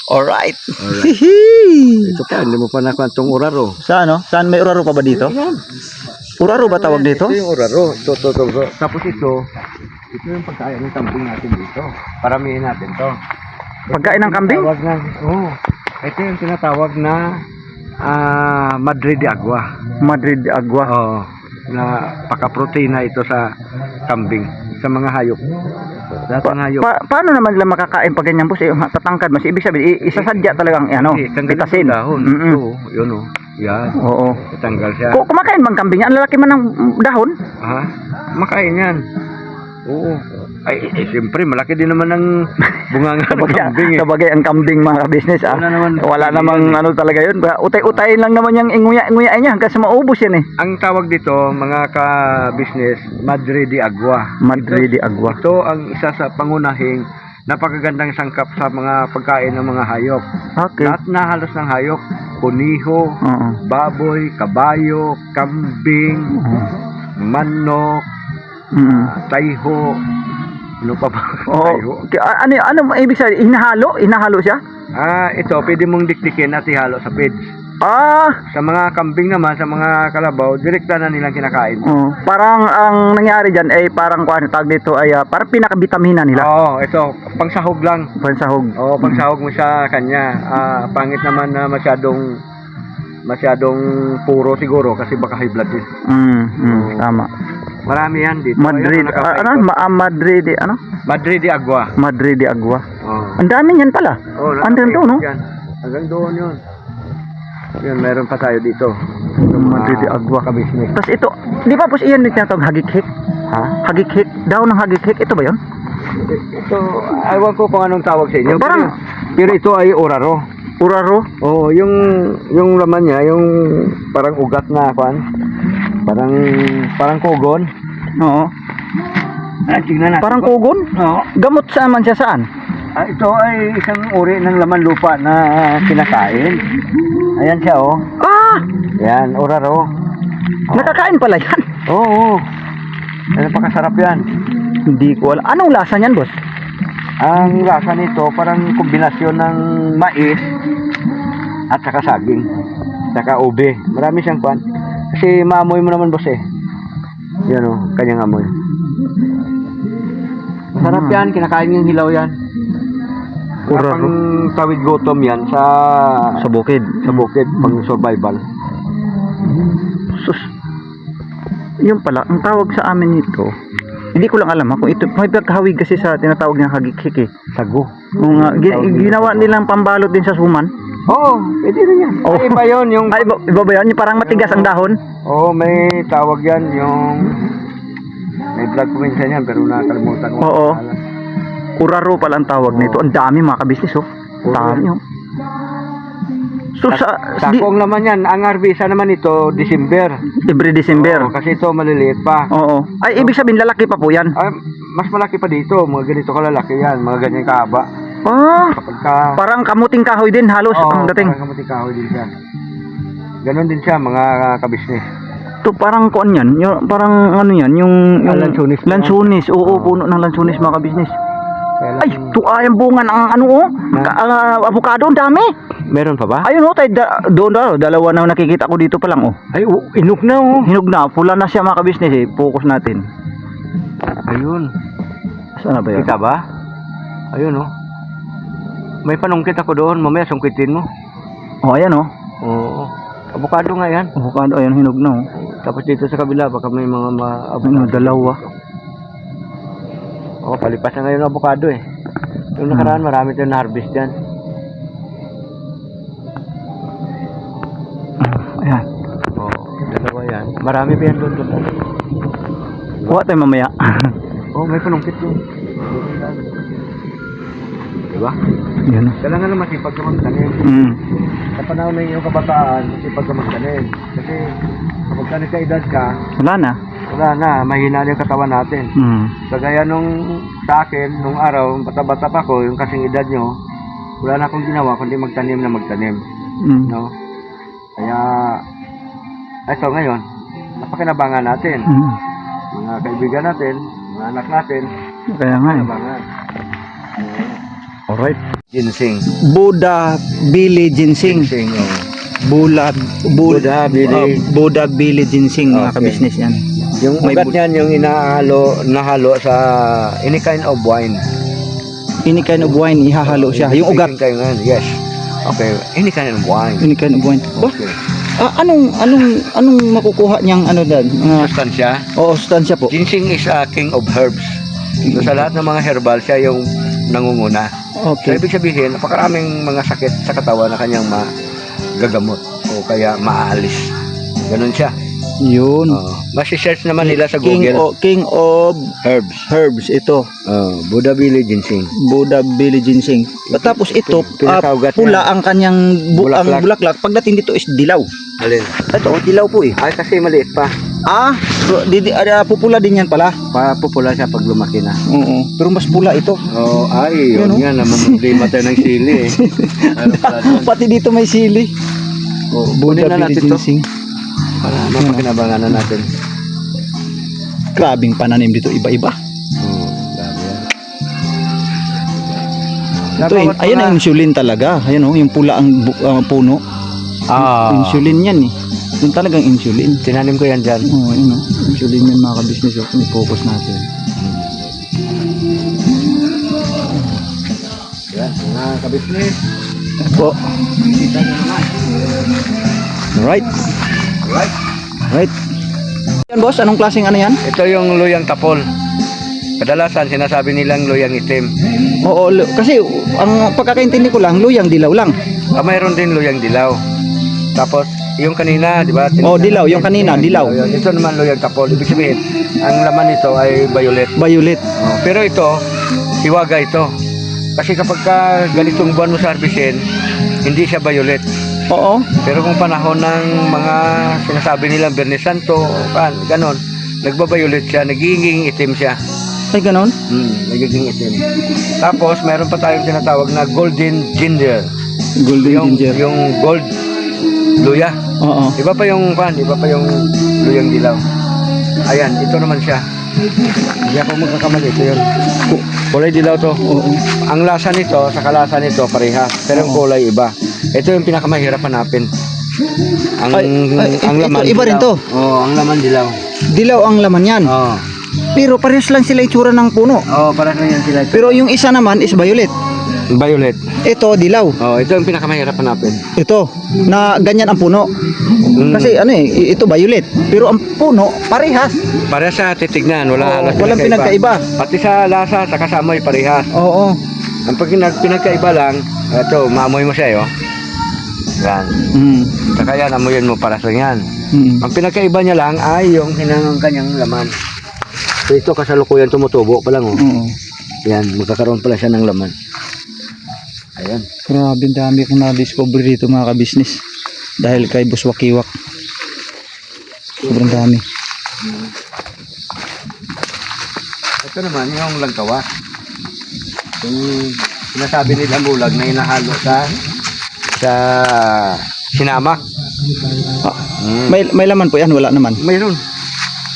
Alright. Ito pa, hindi mo pa nakuha itong uraro. Saan may uraro pa ba dito? Uraro ba tawag dito? Ito yung uraro. Ito. Tapos ito yung pagkain ng kambing natin dito. Paramihin natin to. Pagkain ng kambing? Ito yung tinatawag na Madrid de Agua. Madrid de Agua. Oo. Na pakaproteina ito sa kambing, sa mga hayop. Paano naman nila makakain pag ganyan boss? Tatangkad mas ibig sabihin isasadya talagang pitasin. Dahon. Yun o. Yan. Oo. Itanggal siya. Kumakain bang kambing? Ang lalaki man ng dahon? Makain yan. Oo. Ay, siyempre, malaki din naman ng bunganga ng kambing. Sabagay ang kambing mga ka-business. Wala namang talaga yun. Utay-utayin lang naman yung inguya-inguyain niya hanggang sa maubos yan eh. Ang tawag dito, mga ka-business, Madrid de Agua. Madrid de Agua. Ito ang isa sa pangunahing napakagandang sangkap sa mga pagkain ng mga hayop. Okay. Lahat na halos ng hayop, kuniho, baboy, kabayo, kambing, manok, tayho, ano pa ba? Ano ibig sabihin? Hinahalo siya? Ito, pwede mong dikdikin at ihalo sa pids. Sa mga kambing naman, sa mga kalabaw, direkta na nilang kinakain. Parang ang nangyari dyan ay parang tawag dito ay parang pinakabitamina nila. Ito, pangsahog lang. Pangsahog. Pangsahog mo sa kanya. Pangit naman na masyadong puro siguro kasi baka high blood din. Tama. Marami yan dito. Madrid, Madrid de Agua. Madrid de Agua. Ang dami niyan pala. Hanggang doon, no? Hanggang doon yun. Yun, meron pa tayo dito. Madrid de Agua. Ka-business. Tapos ito, di ba po iyan yung tinatawag hagikhik? Hagikhik? Daw ng hagikhik, ito ba yun? Ito, ayaw ko kung anong tawag sa inyo. Pero ito ay uraro. Uraro? Oo, yung laman niya, yung parang ugat na parang kugon. Oo. Tingnan natin. Parang kugon? Oo. Gamot saan siya saan? Ito ay isang uri ng laman lupa na kinakain. Ayan siya, oh. Ah! Yan, oraro. Nakakain pala yan. Oo. Ano pa kasarap yan? Hindi ko alam. Anong lasa niyan, boss? Ang lasa nito, parang kombinasyon ng mais at saka saging. Saka ube. Marami siyang kwan. Kasi maamoy mo naman, boss eh. Yan o, kanyang amoy. Masarap yan, kinakain yung hilaw yan. Pang tawid gutom yan Sa bukid. sa bukid, pang survival. Sus. Yun pala, ang tawag sa amin nito, hindi ko lang alam kung ito, may pagkahawig kasi sa tinatawag na hagik-hiki. Sago. Kung ginawa nilang pambalot din sa suman. Oo, pwede rin yan. Oh. Ay, iba yun, yung... Ay, iba ba yan? Yung parang matigas ang dahon? Oo, may tawag yan, yung... May vlog ko minsan yan, pero nakalimutan ko. Oo. Uraro pala ang tawag nito. Ang dami mga kabisnes, oh. Ang dami, oh. So, Sakong naman yan. Ang arbisa naman ito, December. every December. Oo, kasi ito maliliit pa. Oo. Ay, ibig sabihin, lalaki pa po yan. Ay, mas malaki pa dito. Mga ganito kalalaki yan. Mga ganyan kahaba. Ah, Kapagka... parang kamuting kahoy din, halos ang dating. parang kamuting kahoy din siya. Ganon din siya, mga kabisnes. Ito, parang kuan yan. Yung, parang ano yan, yung lansunis. lansunis. Oo, puno ng lansunis mga kabisnes. Kaya lang- Ay, ito ay ang bunga ng ano, oh. Avocado, ang dami. Meron pa ba? Ayun, oh, tayo, doon daw. Dalawa na nakikita ko dito pa lang, oh. Ay, inuk na, oh. Hinog na, pula na siya mga kabisnes, eh. Focus natin. Ayun. Saan na ba yun? Kita ba? Ayun, oh. May panungkit ako doon. Mamaya sungkitin mo. Oh, ayan, oh. Oo. Avocado nga yan. Avocado, ayan, hinog na, oh. Tapos dito sa kabila, baka may mga Ano, dalawa. Oo, palipas na ngayon ang avocado eh. Yung nakaraan, marami tayong na-harvest dyan. Ayan. Oo, dalawa yan. Marami pa yan doon. Kuha tayo mamaya. Oo, may panungkit yun. Diba? Yan, oh. Kailangan naman masipag ka magtanim. Sa panahon ng iyong kabataan, masipag ka magtanim. Kasi kapag ka nagka-edad ka, Wala na. mahina na yung katawan natin. Kagaya nung sa akin, nung araw, bata-bata pa ko, yung kasing edad nyo, wala na akong ginawa kundi magtanim na magtanim. No? Kaya, ito ngayon, napakinabangan natin. Mga kaibigan natin, mga anak natin, Kaya nga, eh. nabangan. Alright. Ginseng. Buddha Billy Ginseng. Ginseng, oh. Buddha Billy. Buddha Billy Ginseng, mga Okay. kabisnes yan. Yung May ugat niyan, yung nahalo sa any kind of wine. Any kind of wine, ihahalo siya. Yung ugat. Kayo ngayon, yes. Okay, any kind of wine. Any kind of wine. Ba? Okay. Anong makukuha niyang ano dad? Sustansya. Oo, sustansya po. Ginseng is a king of herbs. So, sa lahat ng mga herbal, siya yung nangunguna. So, Okay. ibig sabihin, napakaraming mga sakit sa katawan na kanyang magagamot o kaya maalis. Ganun siya. Yun. Masi-search naman nila sa King Google. King of Herbs. Herbs, ito. Buddha Billy Ginseng. Buddha Billy Ginseng. Tapos ito, Pinakaugat pula niya. ang kanyang Bulaklak. ang bulaklak. Pagdating dito is dilaw. Alin? Ito, dilaw po eh. Ay, kasi maliit pa. So, pupula din yan pala. Papupula siya pag lumaki na. Oo. Pero mas pula ito. Yun Yun, yan. Namumblema tayo ng sili eh. Ano pala doon? Pati dito may sili. Kunin na Billy natin to. Ginseng. Para mapakinabangan na natin. Grabing pananim dito, iba-iba. Dami yan. Ito, ayun ang insulin talaga. Ayun oh, yung pula ang puno. Insulin yan eh. Yung talagang insulin. Tinanim ko yan dyan. Oo, yun oh. Insulin yan mga ka-business. Oh. I-focus natin. Yan, mga kabisnes. Po. Alright. Alright. Yan boss, anong klaseng ano yan? Ito yung luyang tapol. Kadalasan sinasabi nilang luyang itim. Oo, kasi ang pagkakaintindi ko lang, luyang dilaw lang. Mayroon din luyang dilaw. Tapos, yung kanina, di ba? Oh, dilaw. Yung kanina, dilaw. Ito naman luyang tapol. Ibig sabihin, ang laman nito ay violet. Violet. Pero ito, hiwaga ito. Kasi kapag ka ganitong buwan mo sa harbisin, hindi siya violet. Oo. Pero kung panahon ng mga sinasabi nilang Bernes Santo, ganon, nagba-violet siya, nagiging itim siya. Ay, ganon? Nagiging itim. Tapos, meron pa tayong tinatawag na golden ginger. Golden ginger. Yung gold luya. Oo. Iba pa yung luyang dilaw. Ayan, ito naman siya. Hindi ako magkakamali. Ito yun. Kulay dilaw to. Oo. Ang lasa nito, sa kalasa nito, parehas. Pero yung kulay iba. Ito yung pinakamahirap hanapin. Ang laman iba rin to. Oo, ang laman dilaw. Dilaw ang laman yan. Oo. Pero parehas lang sila itsura ng puno. Oo, para sa yan sila. Pero yung isa naman is violet. Violet. Ito, dilaw. Oo, ito yung pinakamahirap hanapin. Ito, na ganyan ang puno. Kasi ano ito violet. Pero ang puno, parehas. Para sa titignan, Walang pinagkaiba. Pati sa lasa, sa kasamoy, parehas. Oo. Ang pinagkaiba lang, ito, maamoy mo siya, oh. Yan. Saka yan, amoyin mo para sa yan. Ang pinagkaiba niya lang ay yung kanyang laman. So ito, kasalukuyan tumutubo pa lang, oh. Yan, magkakaroon pala siya ng laman. Ayan. Grabe, dami kong na-discover dito mga ka-business. Dahil kay Boss Wakiwak. Sobrang dami. Ito naman, yung langkawas. Yung sinasabi nilang bulag na inahalo sa sinamak. May laman po yan, wala naman. Mayroon.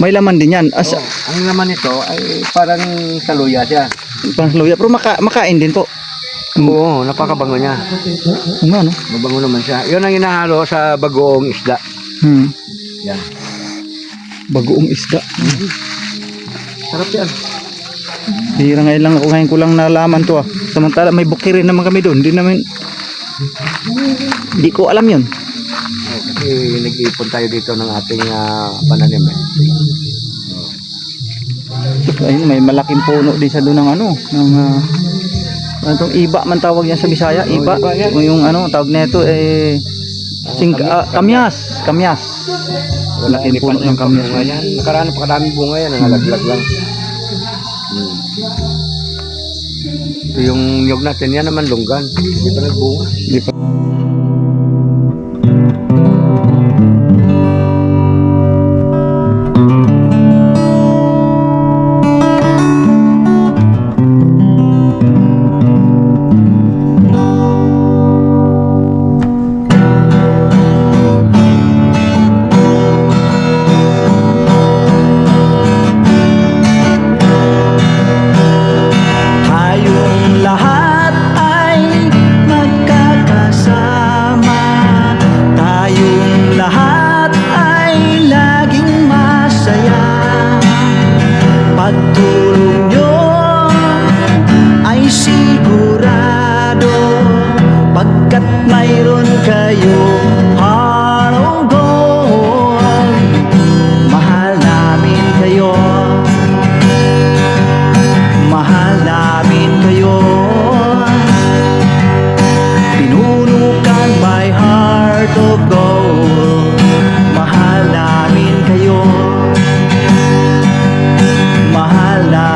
May laman din yan. Oo, ang laman nito ay parang saluya siya. Pangluya, pero makain din po. Oo, napakabango niya. Ano? Mabango naman siya. Yun ang inahalo sa bagoong isda. Yan. Bagoong isda. Sarap yan. Hira ngayon ko lang nalaman to ah. Samantala may bukirin naman kami doon. Hindi ko alam yun. Kasi nag-iipon tayo dito ng ating pananim. Ayun, may malaking puno din sa doon ng itong iba man tawag yan sa Bisaya, iba. Yung tawag nito kamyas. Malaking puno ng kamyas. Nakaraan pa kadaming bunga yan, nangalaglag lang. Ito yung nyog natin, yan naman lunggan. Hindi pa nagbunga. Tayong lahat ay magkakasama. Tayong lahat ay laging masaya. Pagtulong nyo ay sigurado, pagkat mayroon kayo heart of gold. Mahal namin kayo. Mahal namin kayo. Pinunukan my heart of gold. Mahal namin kayo. Mahal namin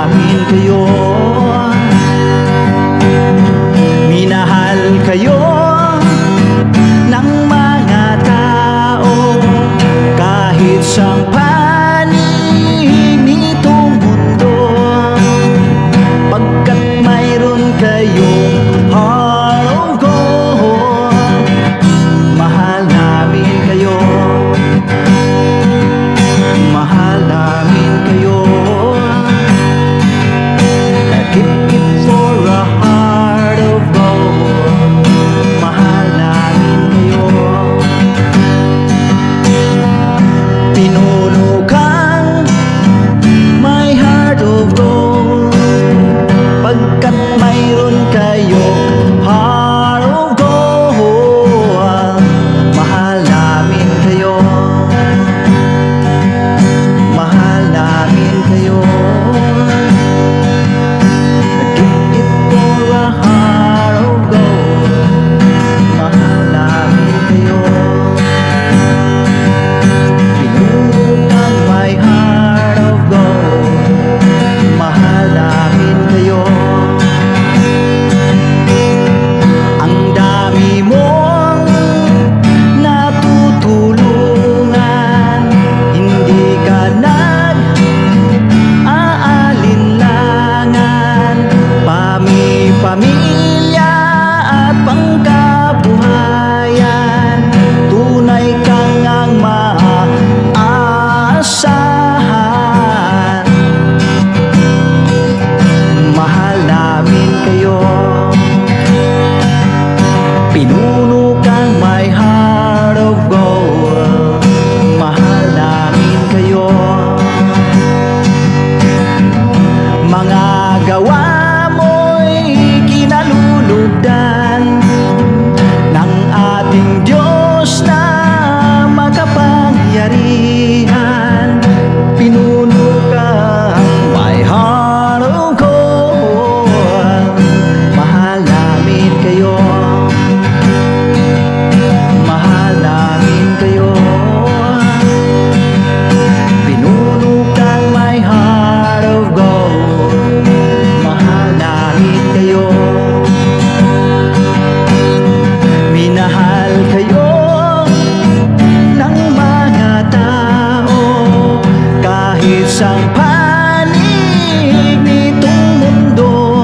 kang panig nitong mundo,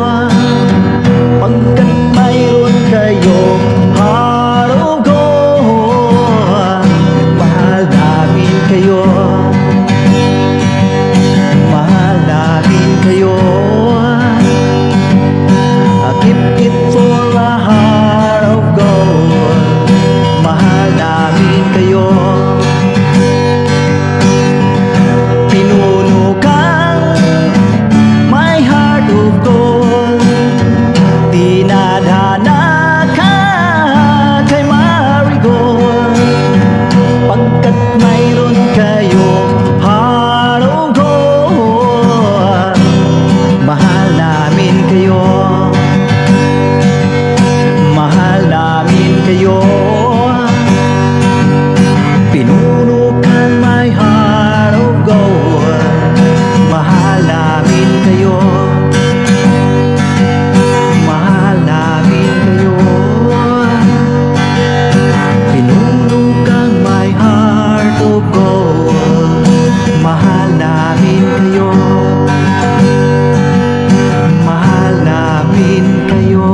pagkat mayroon kayong heart of gold. Mahal namin kayo, mahal namin kayo. I keep it for a heart of gold. Mahal namin kayo. Pinuno kang my heart of gold. Dinadhana ka kay Marigold, pagkat mayroon kayong heart of gold. Mahal namin kayo, mahal namin kayo. Pinuno kang my heart of gold. Mahal namin kayo, mahal namin kayo. Pinuno kang my heart of gold. Mahal namin kayo, mahal namin kayo.